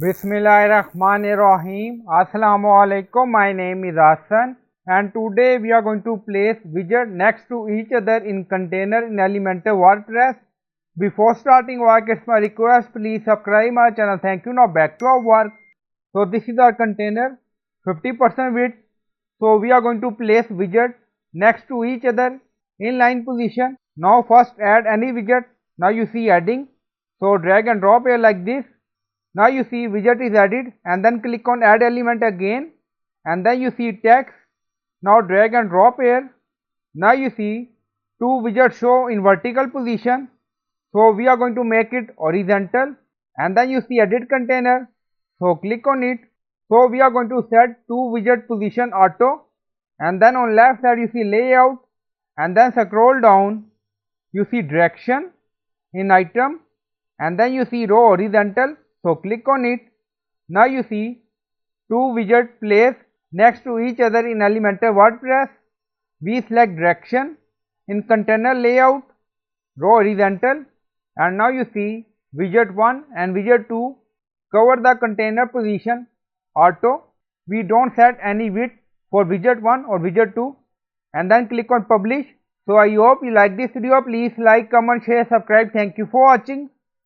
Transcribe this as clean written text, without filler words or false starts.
Bismillahirrahmanirrahim. Assalamu alaikum. My name is Hassan and today we are going to place widgets next to each other in container in Elementor WordPress. Before starting work, it's my request, please subscribe my channel. Thank you. Now back to our work. So this is our container, 50% width. So we are going to place widgets next to each other in line position. Now first add any widget. Now you see adding. So drag and drop here like this. Now you see widget is added and then click on add element again and then you see text. Now drag and drop here. Now you see two widgets show in vertical position. So we are going to make it horizontal and then you see edit container. So click on it. So we are going to set two widget position auto and then on left side you see layout and then scroll down. You see direction in item and then you see row horizontal. So click on it. Now you see two widgets placed next to each other in Elementor WordPress. We select direction in container layout, row horizontal, and now you see widget 1 and widget 2 cover the container position auto. We don't set any width for widget 1 or widget 2 and then click on publish. So I hope you like this video. Please like, comment, share, subscribe. Thank you for watching.